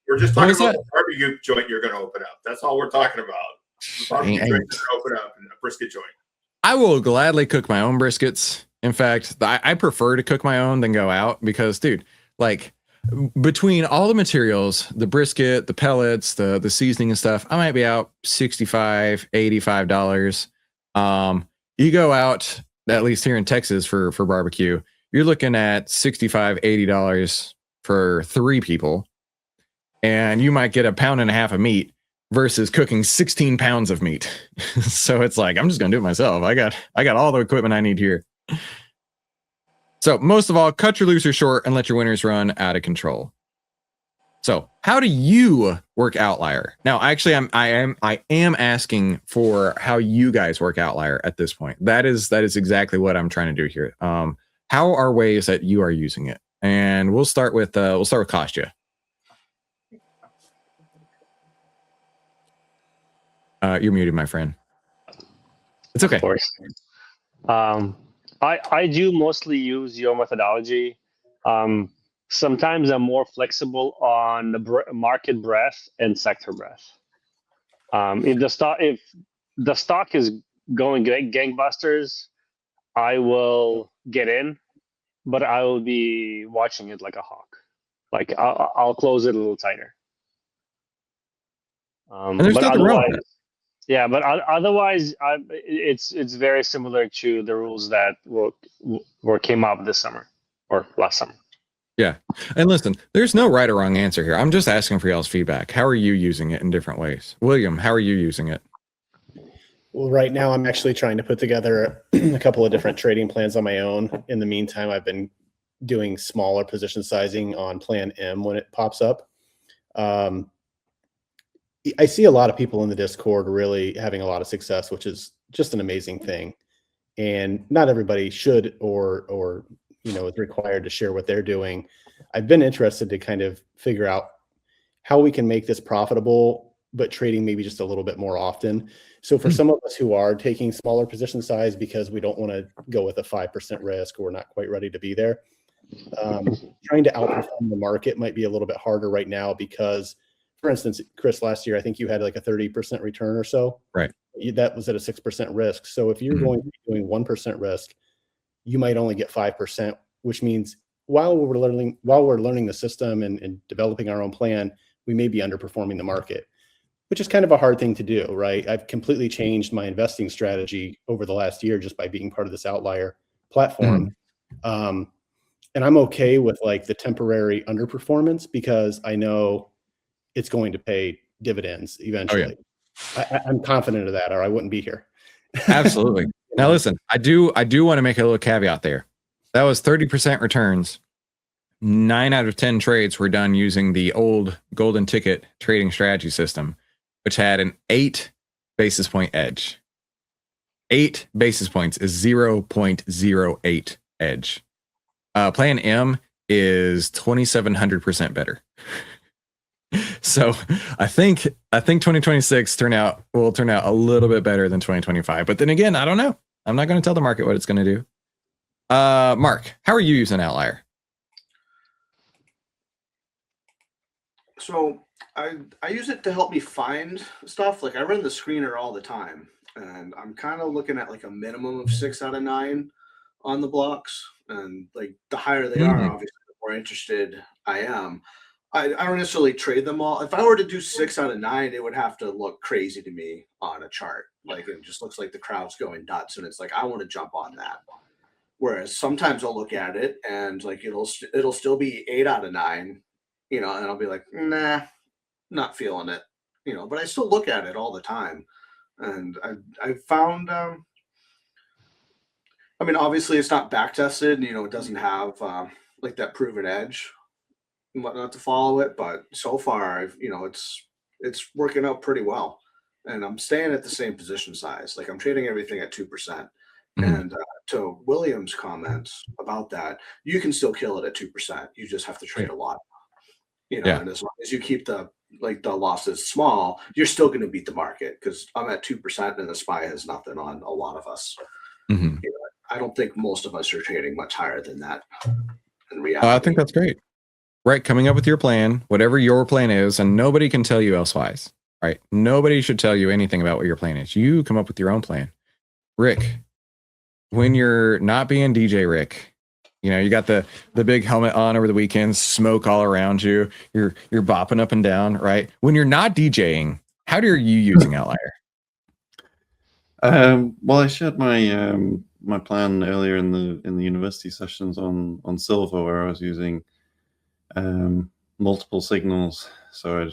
we're just talking about the barbecue joint you're going to open up. That's all we're talking about. The barbecue joint you're going to open up and a brisket joint. I will gladly cook my own briskets. In fact, I prefer to cook my own than go out because, dude, like between all the materials, the brisket, the pellets, the seasoning and stuff, I might be out $65, $85. You go out, at least here in Texas for barbecue, you're looking at $65, $80 for 3 people. And you might get a pound and a half of meat versus cooking 16 pounds of meat. So it's like, I'm just going to do it myself. I got all the equipment I need here. So most of all, cut your loser short and let your winners run out of control. So how do you work OVTLYR? Now, actually, I am asking for how you guys work OVTLYR at this point. That is exactly what I'm trying to do here. How are ways that you are using it? And we'll start with Kostya. You're muted, my friend. It's okay. Of course. I do mostly use your methodology. Sometimes I'm more flexible on the market breadth and sector breadth. If the stock is going gangbusters, I will get in, but I will be watching it like a hawk. Like I'll close it a little tighter. And there's nothing wrong with that. Yeah, but otherwise, it's very similar to the rules that came up this summer or last summer. Yeah, and listen, there's no right or wrong answer here. I'm just asking for y'all's feedback. How are you using it in different ways? William, how are you using it? Well, right now I'm actually trying to put together a couple of different trading plans on my own. In the meantime, I've been doing smaller position sizing on Plan M when it pops up. I see a lot of people in the Discord really having a lot of success, which is just an amazing thing. And not everybody should or is required to share what they're doing. I've been interested to kind of figure out how we can make this profitable, but trading maybe just a little bit more often. So for some of us who are taking smaller position size because we don't want to go with a 5% risk or we're not quite ready to be there, trying to outperform the market might be a little bit harder right now because, for instance, Chris, last year, I think you had like a 30% return or so. Right. That was at a 6% risk. So if you're going to be doing 1% risk, you might only get 5%, which means while we're learning the system and developing our own plan, we may be underperforming the market, which is kind of a hard thing to do, right? I've completely changed my investing strategy over the last year just by being part of this OVTLYR platform. And I'm okay with like the temporary underperformance because I know it's going to pay dividends eventually. Oh, yeah. I'm confident of that, or I wouldn't be here. Absolutely. Now, listen, I do want to make a little caveat there. That was 30% returns. 9 out of 10 trades were done using the old golden ticket trading strategy system, which had an 8 basis point edge. 8 basis points is 0.08 edge. Plan M is 2,700% better. So I think 2026 will turn out a little bit better than 2025. But then again, I don't know. I'm not going to tell the market what it's going to do. Mark, how are you using OVTLYR? So I use it to help me find stuff. Like I run the screener all the time, and I'm kind of looking at like a minimum of 6 out of 9 on the blocks. And like the higher they are, obviously, the more interested I am. I don't necessarily trade them all. If I were to do 6 out of 9, it would have to look crazy to me on a chart. Like it just looks like the crowd's going nuts, and it's like I want to jump on that. Whereas sometimes I'll look at it and like it'll still be 8 out of 9, and I'll be like, nah, not feeling it, But I still look at it all the time, and I found, obviously it's not back tested, it doesn't have like that proven edge and whatnot to follow it, but so far it's working out pretty well, and I'm staying at the same position size. Like I'm trading everything at 2%. And to William's comments about that, you can still kill it at 2%. You just have to trade a lot, And as long as you keep the losses small, you're still going to beat the market because I'm at 2% and the SPY has nothing on a lot of us. I don't think most of us are trading much higher than that in reality. I think that's great. Right, coming up with your plan, whatever your plan is, and nobody can tell you elsewise. Right, nobody should tell you anything about what your plan is. You come up with your own plan. Rick, when you're not being DJ Rick, you got the big helmet on over the weekends, smoke all around you, you're bopping up and down, right? When you're not DJing, how are you using OVTLYR? Well, I shared my my plan earlier in the university sessions on silver, where I was using multiple signals. So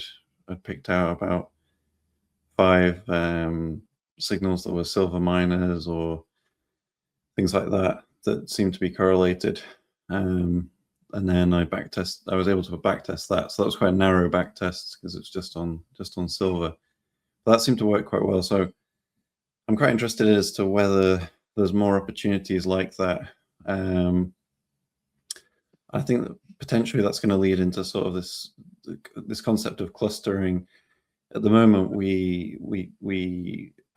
I'd picked out about 5 signals that were silver miners or things like that that seemed to be correlated. And then I was able to backtest that. So that was quite a narrow backtest because it's just on silver. But that seemed to work quite well. So I'm quite interested as to whether there's more opportunities like that. I think that potentially that's going to lead into sort of this concept of clustering. At the moment,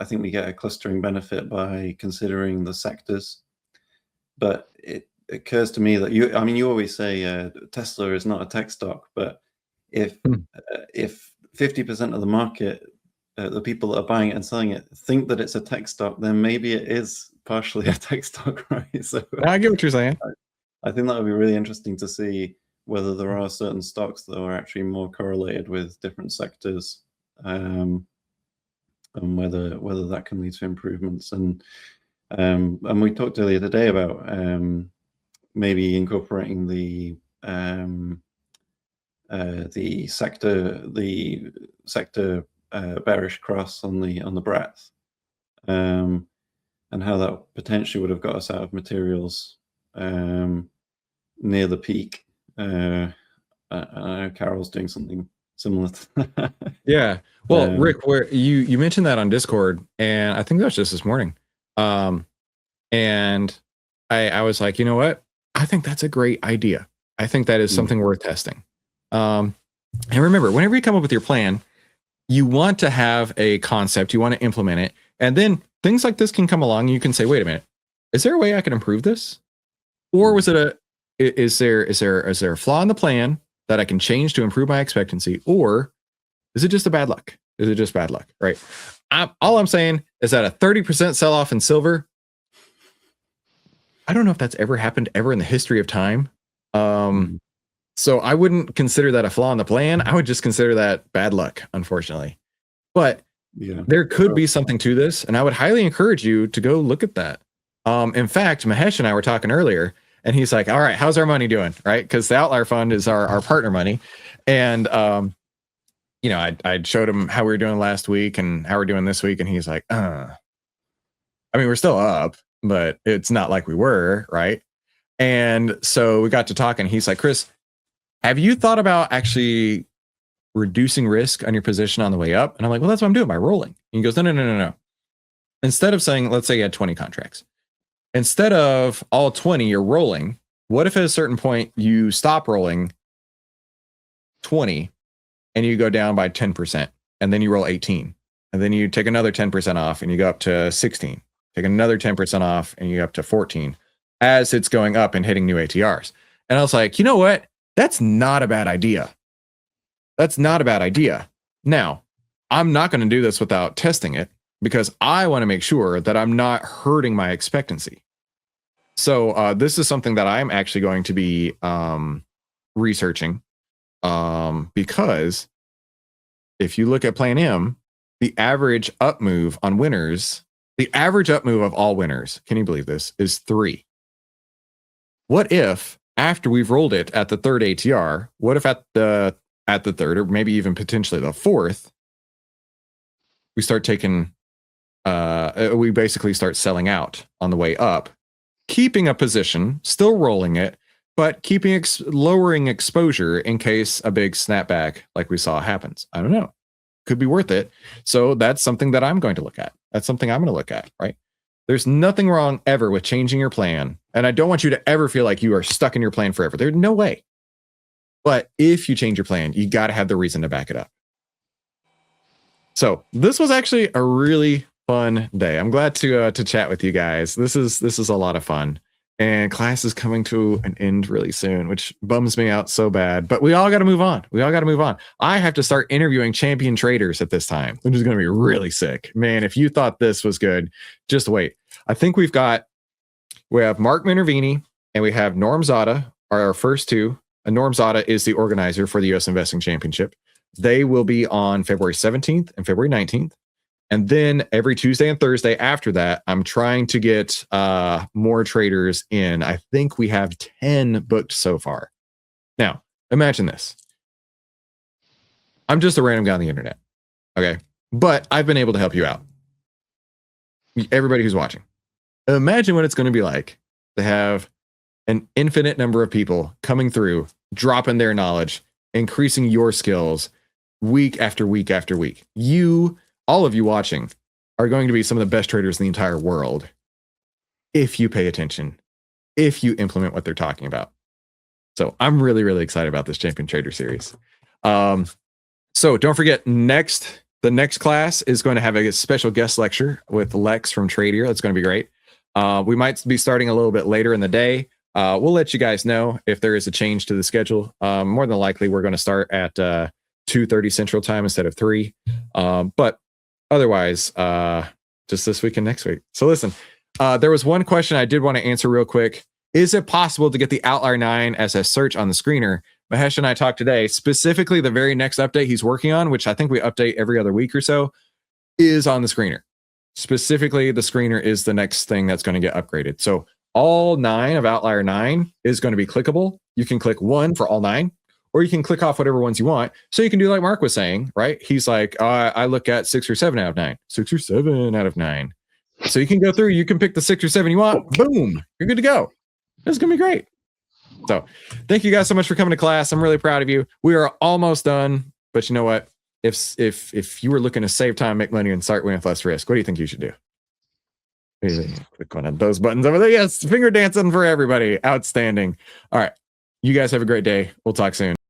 I think we get a clustering benefit by considering the sectors, but it occurs to me that you always say Tesla is not a tech stock, but if 50% of the market, the people that are buying it and selling it, think that it's a tech stock, then maybe it is partially a tech stock, right? So I get what you're saying. I think that would be really interesting to see whether there are certain stocks that are actually more correlated with different sectors, and whether that can lead to improvements. And we talked earlier today about maybe incorporating the sector bearish cross on the breadth, and how that potentially would have got us out of materials near the peak. I know Carol's doing something similar to that. Yeah. Well, Rick, where you mentioned that on Discord, and I think that was just this morning. And I was like, you know what? I think that's a great idea. I think that is something worth testing. And remember, whenever you come up with your plan, you want to have a concept, you want to implement it, and then things like this can come along and you can say, wait a minute, is there a way I can improve this? Or was it is there a flaw in the plan that I can change to improve my expectancy? Or is it just a bad luck? Is it just bad luck? Right. All I'm saying is that a 30% sell off in silver, I don't know if that's ever happened ever in the history of time. So I wouldn't consider that a flaw in the plan. I would just consider that bad luck, unfortunately. But yeah, there could be something to this, and I would highly encourage you to go look at that. In fact, Mahesh and I were talking earlier, and he's like, all right, how's our money doing? Right? Because the Outlier Fund is our partner money. And, you know, I showed him how we were doing last week and how we're doing this week. And he's like, I mean, we're still up, but it's not like we were, right? And so we got to talking. He's like, Chris, have you thought about actually reducing risk on your position on the way up? And I'm like, well, that's what I'm doing by rolling. And he goes, no. Instead of saying, let's say you had 20 contracts. Instead of all 20, you're rolling. What if at a certain point you stop rolling 20 and you go down by 10%, and then you roll 18, and then you take another 10% off and you go up to 16, take another 10% off and you go up to 14 as it's going up and hitting new ATRs. And I was like, you know what? That's not a bad idea. That's not a bad idea. Now, I'm not going to do this without testing it because I want to make sure that I'm not hurting my expectancy. So this is something that I'm actually going to be researching, because if you look at Plan M, the average up move on winners, the average up move of all winners, can you believe this, is 3. What if after we've rolled it at the third ATR, what if at the third, or maybe even potentially the fourth, we start taking, we basically start selling out on the way up, keeping a position, still rolling it, but keeping lowering exposure in case a big snapback like we saw happens. I don't know. Could be worth it. So that's something that I'm going to look at. That's something I'm going to look at, right? There's nothing wrong ever with changing your plan. And I don't want you to ever feel like you are stuck in your plan forever. There's no way. But if you change your plan, you got to have the reason to back it up. So this was actually a really fun day. I'm glad to chat with you guys. This is a lot of fun. And class is coming to an end really soon, which bums me out so bad. But we all got to move on. I have to start interviewing champion traders at this time, which is going to be really sick. Man, if you thought this was good, just wait. I think we have Mark Minervini and we have Norm Zada are our first two. And Norm Zada is the organizer for the U.S. Investing Championship. They will be on February 17th and February 19th. And then every Tuesday and Thursday after that, I'm trying to get more traders in. I think we have 10 booked so far. Now, imagine this. I'm just a random guy on the internet. Okay. But I've been able to help you out. Everybody who's watching. Imagine what it's going to be like to have an infinite number of people coming through, dropping their knowledge, increasing your skills week after week after week. All of you watching, are going to be some of the best traders in the entire world if you pay attention, if you implement what they're talking about. So I'm really, really excited about this Champion Trader series. So don't forget, the next class is going to have a special guest lecture with Lex from Tradier. That's going to be great. We might be starting a little bit later in the day. We'll let you guys know if there is a change to the schedule. More than likely, we're going to start at 2:30 Central Time instead of 3. But otherwise, just this week and next week. So listen, there was one question I did want to answer real quick. Is it possible to get the OVTLYR 9 as a search on the screener? Mahesh and I talked today, specifically the very next update he's working on, which I think we update every other week or so, is on the screener. Specifically, the screener is the next thing that's going to get upgraded. So all 9 of OVTLYR 9 is going to be clickable. You can click 1 for all 9, or you can click off whatever ones you want. So you can do like Mark was saying, right? He's like, I look at 6 or 7 out of 9, 6 or 7 out of 9. So you can go through, you can pick the 6 or 7 you want. Boom, you're good to go. It's going to be great. So thank you guys so much for coming to class. I'm really proud of you. We are almost done, but you know what? If you were looking to save time, make money, and start winning with less risk, what do you think you should do? Click one of those buttons over there. Yes, finger dancing for everybody. Outstanding. All right. You guys have a great day. We'll talk soon.